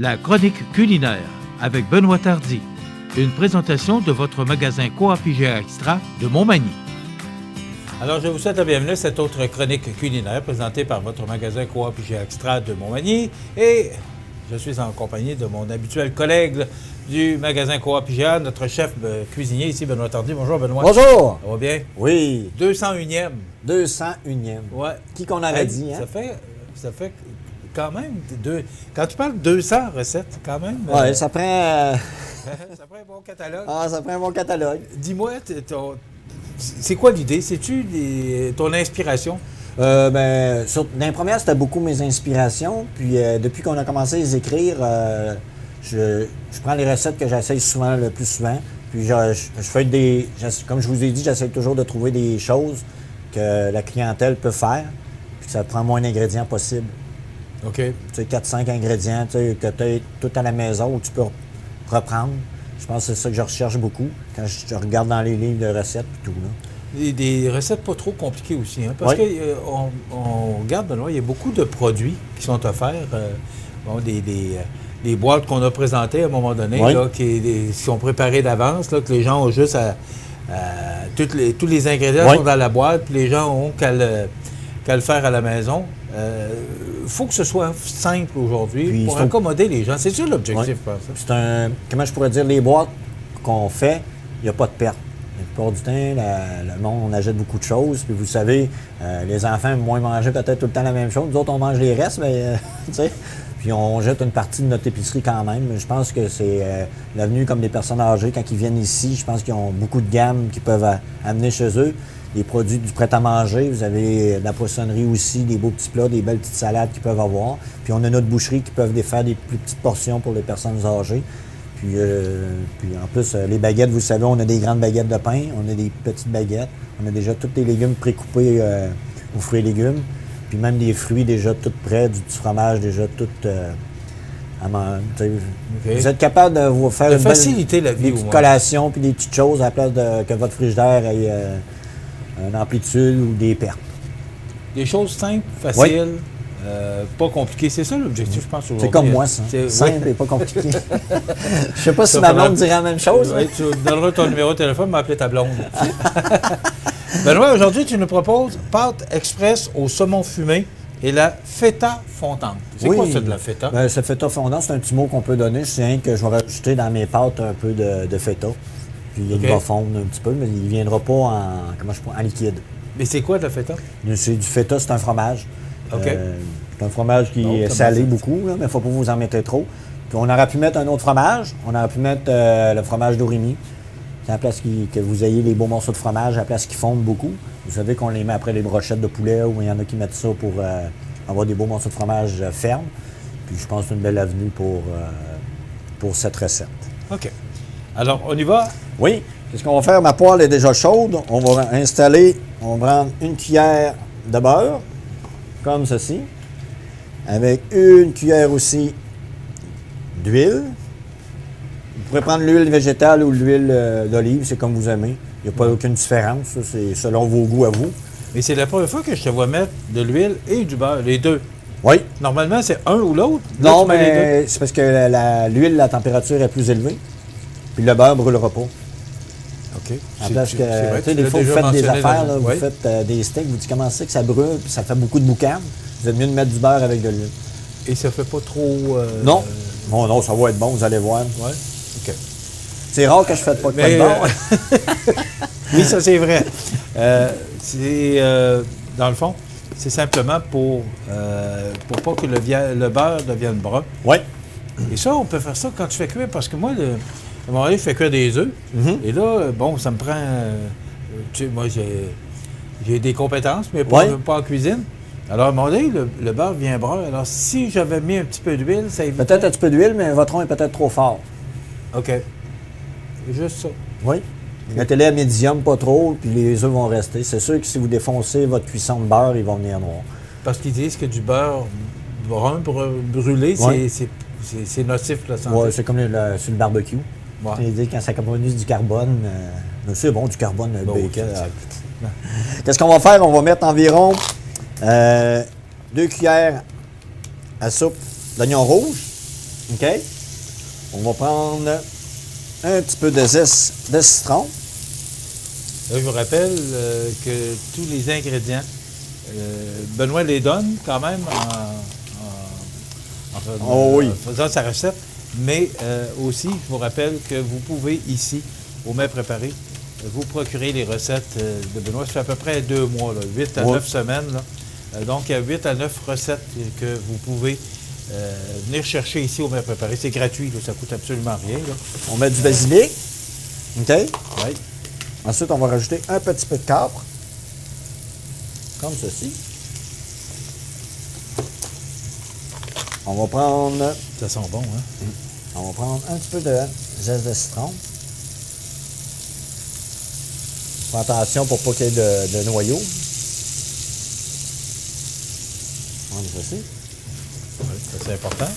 La chronique culinaire avec Benoît Tardy. Une présentation de votre magasin Coop IGA Extra de Montmagny. Alors, je vous souhaite la bienvenue à cette autre chronique culinaire présentée par votre magasin Coop IGA Extra de Montmagny. Et je suis en compagnie de mon habituel collègue du magasin Coop IGA, notre chef cuisinier ici, Benoît Tardy. Bonjour, Benoît. Bonjour. Ça va bien? Oui. 201e. 201e. Ouais. Qui qu'on avait dit, hein? Ça fait quand même quand tu parles de 200 recettes, quand même. Oui, ça prend... ça prend un bon catalogue. Ah, ça prend un bon catalogue. Dis-moi, c'est quoi l'idée? C'est-tu ton inspiration? Dans les premières, c'était beaucoup mes inspirations. Puis depuis qu'on a commencé à les écrire, je prends les recettes que j'essaye souvent, le plus souvent. Puis je fais comme je vous ai dit, j'essaie toujours de trouver des choses que la clientèle peut faire. Puis ça prend moins d'ingrédients possible. OK. Tu sais, 4-5 ingrédients que tu as tout à la maison où tu peux reprendre. Je pense que c'est ça que je recherche beaucoup quand je regarde dans les livres de recettes et tout. Là. Des recettes pas trop compliquées aussi, hein? Parce qu'on regarde, Benoît, il y a beaucoup de produits qui sont offerts. Des boîtes qu'on a présentées à un moment donné, là, qui sont préparées d'avance, là, que les gens ont juste tous les ingrédients sont dans la boîte, puis les gens ont qu'à le faire à la maison. Il faut que ce soit simple aujourd'hui pour accommoder les gens. C'est ça l'objectif, je pense. Comment je pourrais dire, les boîtes qu'on fait, il n'y a pas de perte. La plupart du temps, le monde, on achète beaucoup de choses. Puis vous savez, les enfants aiment moins manger peut-être tout le temps la même chose. Nous autres, on mange les restes, mais tu sais. Puis on jette une partie de notre épicerie quand même. Je pense que c'est l'avenue comme des personnes âgées, quand ils viennent ici, je pense qu'ils ont beaucoup de gammes qu'ils peuvent amener chez eux. Des produits du prêt-à-manger, vous avez de la poissonnerie aussi, des beaux petits plats, des belles petites salades qu'ils peuvent avoir. Puis on a notre boucherie qui peuvent faire des plus petites portions pour les personnes âgées. Puis en plus, les baguettes, vous savez, on a des grandes baguettes de pain, on a des petites baguettes, on a déjà tous les légumes précoupés aux fruits et légumes. Puis même des fruits déjà tout prêts, du fromage déjà tout à manger. Vous êtes capable de vous faire faciliter la vie, des petites collations puis des petites choses à la place que votre frigidaire ait une amplitude ou des pertes. Des choses simples, faciles, pas compliquées. C'est ça l'objectif, je pense, aujourd'hui. C'est comme moi, ça. Simple et pas compliqué. Je sais pas si ma blonde dirait la même chose. Oui, tu donneras ton numéro de téléphone, m'appeler ta blonde. Benoît, aujourd'hui, tu nous proposes pâte express au saumon fumé et la feta fondante. C'est quoi ça de la feta? Bien, ce feta fondant, c'est un petit mot qu'on peut donner. Je sais que je vais rajouter dans mes pâtes un peu de feta. Puis il va fondre un petit peu, mais il ne viendra pas en liquide. Mais c'est quoi de la feta? C'est du feta, c'est un fromage. OK. C'est un fromage qui est salé beaucoup, là, mais il ne faut pas vous en mettre trop. Puis on aurait pu mettre un autre fromage. On aurait pu mettre le fromage d'Orimi. C'est à la place que vous ayez les beaux morceaux de fromage, à la place qu'ils fondent beaucoup. Vous savez qu'on les met après les brochettes de poulet ou il y en a qui mettent ça pour avoir des beaux morceaux de fromage fermes. Puis je pense que c'est une belle avenue pour cette recette. OK. Alors, on y va? Oui. Qu'est-ce qu'on va faire? Ma poêle est déjà chaude. On va prendre une cuillère de beurre, comme ceci, avec une cuillère aussi d'huile. Vous pourrez prendre l'huile végétale ou l'huile d'olive, c'est comme vous aimez. Il n'y a pas aucune différence, ça, c'est selon vos goûts à vous. Mais c'est la première fois que je te vois mettre de l'huile et du beurre, les deux. Oui. Normalement, c'est un ou l'autre. Non, mais c'est parce que l'huile, la température est plus élevée. Puis le beurre ne brûlera pas. OK. Parce que, des fois, vous faites des affaires, là, vous faites des steaks, vous dites comment c'est que ça brûle, puis ça fait beaucoup de boucan. Vous êtes mieux de mettre du beurre avec de l'huile. Et ça fait pas trop... Non. Non, ça va être bon, vous allez voir. Oui. OK. C'est rare que je ne fasse pas de beurre. Oui, ça, c'est vrai. Dans le fond, c'est simplement pour pas que le beurre devienne brun. Oui. Et ça, on peut faire ça quand tu fais cuire, parce que moi, à un moment donné, je fais cuire des œufs. Et là, ça me prend... moi, j'ai des compétences, mais pas en cuisine. Alors, à un moment donné, le beurre vient brun. Alors, si j'avais mis un petit peu d'huile, ça évite... Peut-être un petit peu d'huile, mais votre rond est peut-être trop fort. OK. Juste ça. Oui. Mettez-les à médium, pas trop, puis les œufs vont rester. C'est sûr que si vous défoncez votre cuisson de beurre, ils vont venir noirs. Parce qu'ils disent que du beurre brun brûlé, c'est nocif pour la santé. Oui, c'est comme sur le barbecue. Ouais. Ils disent quand ça communique du carbone, c'est bon, du carbone, le bacon. Qu'est-ce qu'on va faire? On va mettre environ 2 cuillères à soupe d'oignons rouges. OK? On va prendre un petit peu de zeste de citron. Là, je vous rappelle que tous les ingrédients, Benoît les donne quand même en faisant sa recette, mais aussi, je vous rappelle que vous pouvez ici, au Mets Préparé, vous procurer les recettes de Benoît. Ça fait à peu près 2 mois, là, 8 à 9 semaines. Là. Donc, il y a 8 à 9 recettes que vous pouvez venir chercher ici au Mets Préparé. C'est gratuit, là, ça ne coûte absolument rien. Là. On met du basilic. OK? Oui. Ensuite, on va rajouter un petit peu de capre. Comme ceci. On va prendre... Ça sent bon, hein? On va prendre un petit peu de zeste de citron. Fais attention pour pas qu'il y ait de noyaux. Comme ceci. Oui, ça c'est important.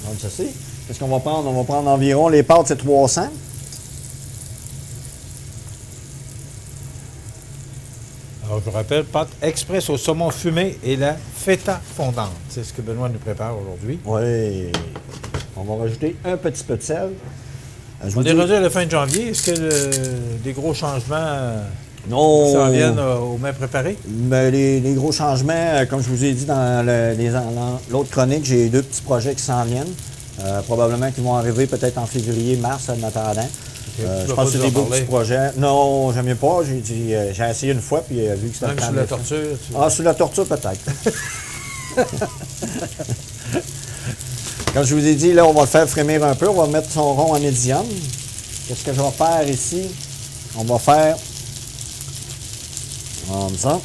Comme ceci. Qu'est-ce qu'on va prendre? On va prendre environ, les pâtes, c'est 300. Alors, je vous rappelle, pâte express au saumon fumé et la feta fondante. C'est ce que Benoît nous prépare aujourd'hui. Oui. On va rajouter un petit peu de sel. On est rendu à la fin de janvier. Est-ce que des gros changements s'en viennent au Mets Préparé? Ben, les gros changements, comme je vous ai dit dans l'autre chronique, j'ai 2 petits projets qui s'en viennent. Probablement qu'ils vont arriver peut-être en février, mars, en attendant. Je pense que c'est des beaux petits projets. Non, j'aime mieux pas. J'ai essayé une fois, puis vu que c'était... Même sous la torture? Sous la torture, peut-être. Comme je vous ai dit, là, on va le faire frémir un peu. On va mettre son rond en médium. Qu'est-ce que je vais faire ici? On va faire comme ça.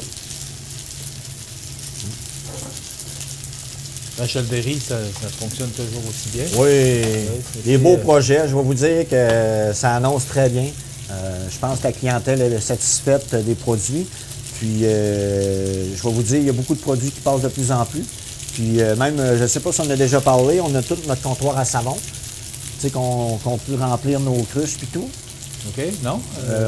La chalderie, ça fonctionne toujours aussi bien. Oui, des beaux projets. Je vais vous dire que ça annonce très bien. Je pense que la clientèle est satisfaite des produits. Puis, je vais vous dire, il y a beaucoup de produits qui passent de plus en plus. Puis, même, je ne sais pas si on a déjà parlé, on a tout notre comptoir à savon. Tu sais, qu'on peut remplir nos cruches puis tout. OK, non?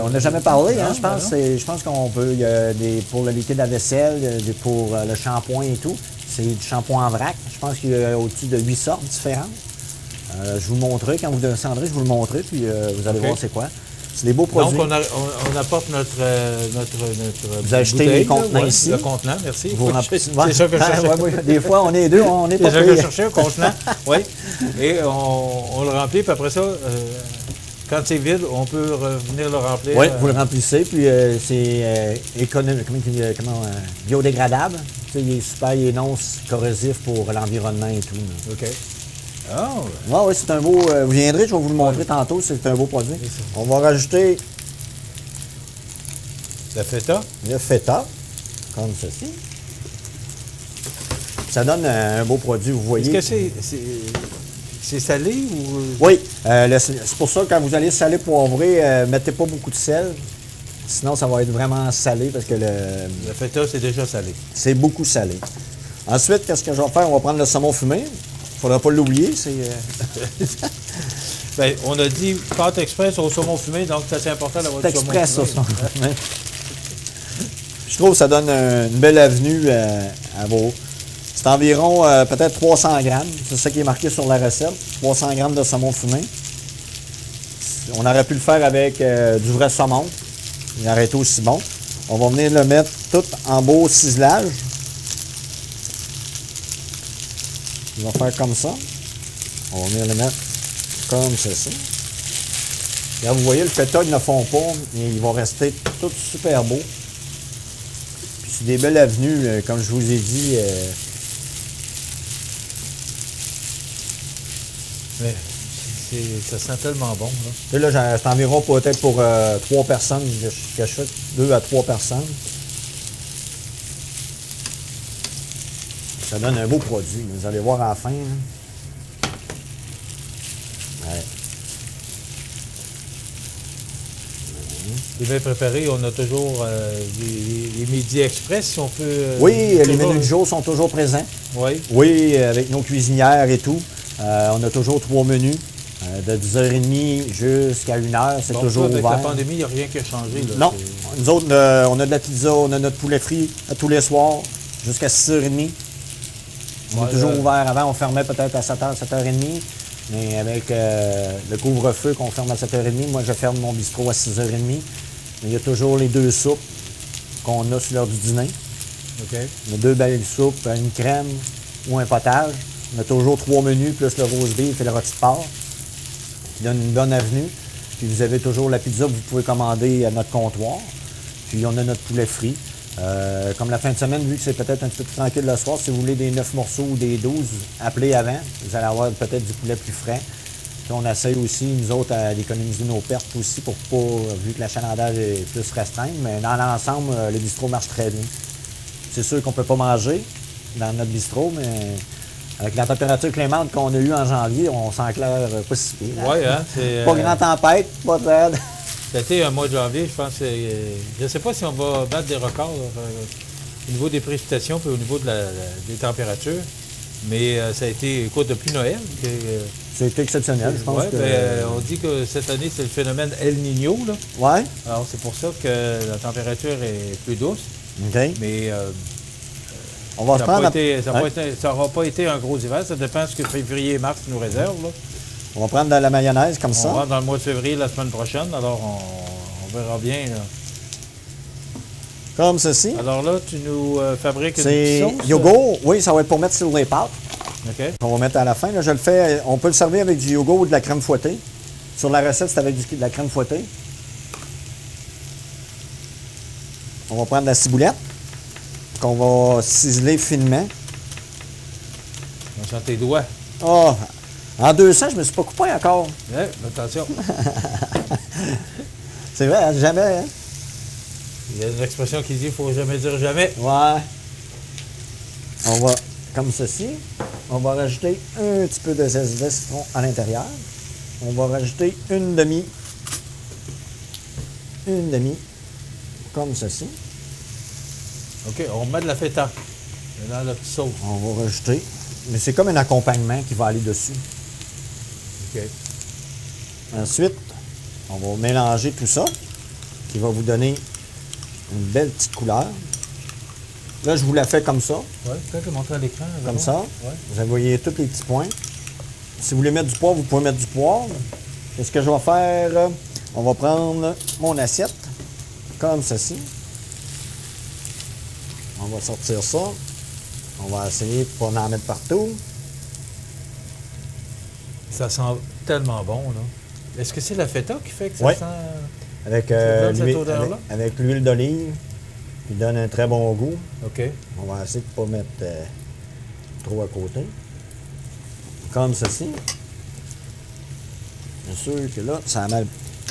On n'a jamais parlé, non, hein, je pense qu'on peut, il y a pour le liquide à vaisselle, pour le shampoing et tout. C'est du shampoing en vrac. Je pense qu'il y a au-dessus de 8 sortes différentes. Je vous le montrerai. Quand vous descendrez, je vous le montrerai, puis vous allez voir c'est quoi. C'est des beaux produits. Donc, on apporte notre vous achetez les contenants ici. Le contenant, merci. C'est ça que je cherchais. Oui. Des fois, on est deux, on est pas C'est ça que je cherchais, un contenant. Oui. Et on le remplit, puis après ça, quand c'est vide, on peut revenir le remplir. Oui, vous le remplissez, puis c'est biodégradable. Tu sais, il est super, il est non corrosif pour l'environnement et tout. Là. OK. Oh! Oui, c'est un beau... vous viendrez, je vais vous le montrer tantôt, c'est un beau produit. On va rajouter... La feta? Le feta, comme ceci. Ça donne un beau produit, vous voyez. Est-ce que c'est salé ou... Oui, c'est pour ça que quand vous allez saler poivrer, mettez pas beaucoup de sel. Sinon, ça va être vraiment salé parce que Le feta, c'est déjà salé. C'est beaucoup salé. Ensuite, qu'est-ce que je vais faire? On va prendre le saumon fumé. Il ne faudra pas l'oublier. Bien, on a dit pâte express au saumon fumé, donc c'est assez important d'avoir du saumon fumé. C'est express, ça. Je trouve que ça donne une belle avenue à vos... C'est environ peut-être 300 grammes. C'est ça qui est marqué sur la recette. 300 grammes de saumon fumé. On aurait pu le faire avec du vrai saumon. Il aurait été aussi bon. On va venir le mettre tout en beau ciselage. On va faire comme ça. On va venir le mettre comme ceci. Là, vous voyez, le feta, il ne fond pas. Il va rester tout super beau. Puis c'est des belles avenues, comme je vous ai dit. Mais ça sent tellement bon. Là, c'est environ peut-être pour 3 personnes que je fais. 2 à 3 personnes. Ça donne un beau produit. Vous allez voir à la fin. Hein. Ouais. Les mets préparés, on a toujours les midis express, si on peut... oui, les menus du jour sont toujours présents. Oui. Oui, avec nos cuisinières et tout. On a toujours 3 menus. De 10h30 jusqu'à 1h, c'est toujours avec ouvert. Avec la pandémie, il n'y a rien qui a changé. Là, non. Nous autres, on a de la pizza, on a notre poulet frit à tous les soirs, jusqu'à 6h30. On est toujours ouvert. Avant, on fermait peut-être à 7h, 7h30. Mais avec le couvre-feu qu'on ferme à 7h30, moi je ferme mon bistrot à 6h30. Mais il y a toujours les 2 soupes qu'on a sur l'heure du dîner. OK. On a 2 belles soupes, une crème ou un potage. On a toujours 3 menus, plus le rose beef et le rôti de porc, qui donne une bonne avenue. Puis vous avez toujours la pizza que vous pouvez commander à notre comptoir. Puis on a notre poulet frit. Comme la fin de semaine, vu que c'est peut-être un petit peu plus tranquille le soir, si vous voulez des 9 morceaux ou des 12, appelez avant. Vous allez avoir peut-être du poulet plus frais. Puis on essaye aussi, nous autres, d'économiser nos pertes aussi pour pas, vu que l'achalandage est plus restreint. Mais dans l'ensemble, le bistrot marche très bien. C'est sûr qu'on ne peut pas manger dans notre bistrot, mais avec la température clémente qu'on a eue en janvier, on s'en claire pas si pire. Oui, hein? C'est, pas grande tempête, pas de... C'était un mois de janvier, je pense. Je ne sais pas si on va battre des records au niveau des précipitations et au niveau des températures. Mais ça a été, écoute, depuis Noël. C'était exceptionnel, je pense. Ouais, que... on dit que cette année, c'est le phénomène El Niño. Là. Ouais. Alors, c'est pour ça que la température est plus douce. OK. Mais on va ça n'aura pas été un gros hiver. Ça dépend de ce que février et mars nous réservent. Là. On va prendre de la mayonnaise comme ça. On va dans le mois de février la semaine prochaine. Alors, on verra bien. Là. Comme ceci. Alors là, tu nous fabriques une C'est sauce? yogourt. Oui, ça va être pour mettre sur les pâtes. OK. On va mettre à la fin. Là, je le fais. On peut le servir avec du yogourt ou de la crème fouettée. Sur la recette, c'est avec de la crème fouettée. On va prendre la ciboulette qu'on va ciseler finement. On sent tes doigts. Oh, en 200, je me suis pas coupé encore. Ouais, attention. C'est vrai, hein, jamais. Hein? Il y a une expression qui dit qu'il ne faut jamais dire jamais. Ouais. On va, comme ceci, on va rajouter un petit peu de zeste de citron à l'intérieur. On va rajouter une demi, comme ceci. OK, on met de la feta dans la petite sauce. On va rajouter, mais c'est comme un accompagnement qui va aller dessus. OK. Ensuite, on va mélanger tout ça, qui va vous donner une belle petite couleur. Là, je vous la fais comme ça. Oui, peut-être le montrer à l'écran. Comme ça. Ouais. Vous voyez tous les petits points. Si vous voulez mettre du poivre, vous pouvez mettre du poivre. Et ce que je vais faire, on va prendre mon assiette, comme ceci. On va sortir ça. On va essayer de ne pas en mettre partout. Ça sent tellement bon, là. Est-ce que c'est la feta qui fait que ça Oui. sent... Avec avec l'huile d'olive, qui donne un très bon goût. OK. On va essayer de ne pas mettre trop à côté. Comme ceci. Bien sûr que là, ça a mal.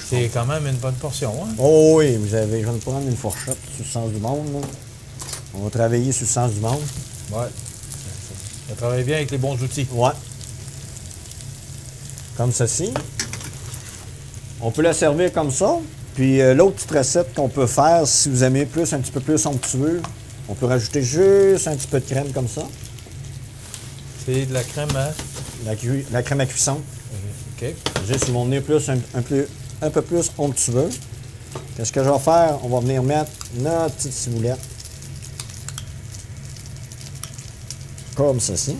C'est quand même une bonne portion, hein? Oh oui, je vais me prendre une fourchette sur le sens du monde. Là. On va travailler sur le sens du monde. Oui. Ça travaille bien avec les bons outils. Ouais. Comme ceci. On peut la servir comme ça. Puis l'autre petite recette qu'on peut faire, si vous aimez un petit peu plus onctueux, on peut rajouter juste un petit peu de crème comme ça. C'est de la crème, hein? La crème à cuisson. OK. Juste, ils vont venir plus, un peu plus onctueux. Qu'est-ce que je vais faire? On va venir mettre notre petite ciboulette. Comme ceci.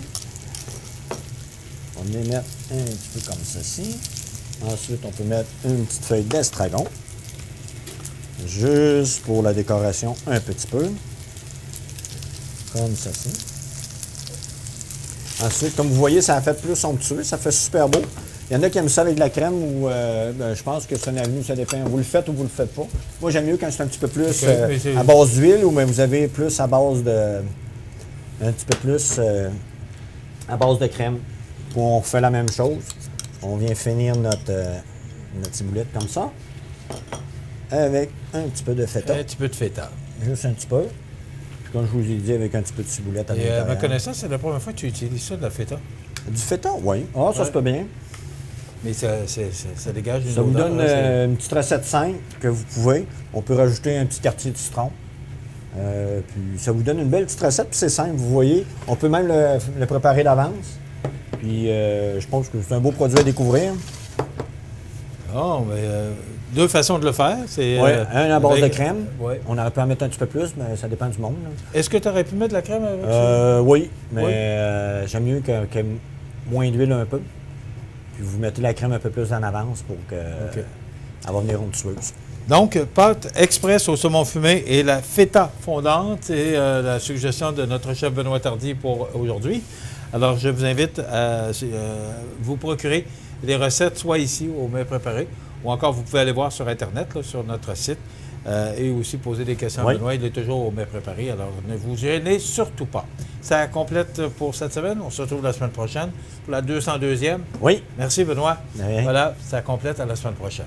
On va venir mettre un petit peu comme ceci. Ensuite, on peut mettre une petite feuille d'estragon. Juste pour la décoration, un petit peu. Comme ceci. Ensuite, comme vous voyez, ça a fait plus onctueux. Ça fait super beau. Il y en a qui aiment ça avec de la crème ou je pense que c'est une avenue, ça dépend. Vous le faites ou vous le faites pas. Moi, j'aime mieux quand c'est un petit peu plus à base d'huile ou mais vous avez plus à base de... Un petit peu plus à base de crème. Puis on refait la même chose. On vient finir notre ciboulette comme ça. Avec un petit peu de feta. Un petit peu de feta. Juste un petit peu. Puis comme je vous ai dit, avec un petit peu de ciboulette à l'intérieur. À ma connaissance, c'est la première fois que tu utilises ça, de la feta. Du feta, oui. Ah, ça se peut bien. Mais ça dégage une Ça vous odeur, donne là, une petite recette simple que vous pouvez. On peut rajouter un petit quartier de citron. Puis ça vous donne une belle petite recette, puis c'est simple, vous voyez. On peut même le préparer d'avance. Puis je pense que c'est un beau produit à découvrir. Non, mais deux façons de le faire. C'est Oui, un à base de crème. Ouais. On aurait pu en mettre un petit peu plus, mais ça dépend du monde. Est-ce que tu aurais pu mettre de la crème avec ça? Oui, mais j'aime mieux qu'il y ait moins d'huile un peu. Puis vous mettez la crème un peu plus en avance pour que elle va venir onctueuse. Donc, pâte express au saumon fumé et la feta fondante, c'est la suggestion de notre chef Benoît Tardy pour aujourd'hui. Alors, je vous invite à vous procurer les recettes, soit ici au Mets Préparé, ou encore vous pouvez aller voir sur Internet, là, sur notre site, et aussi poser des questions à Benoît. Il est toujours au Mets Préparé, alors ne vous gênez surtout pas. Ça complète pour cette semaine. On se retrouve la semaine prochaine pour la 202e. Oui. Merci, Benoît. De rien. Voilà, ça complète à la semaine prochaine.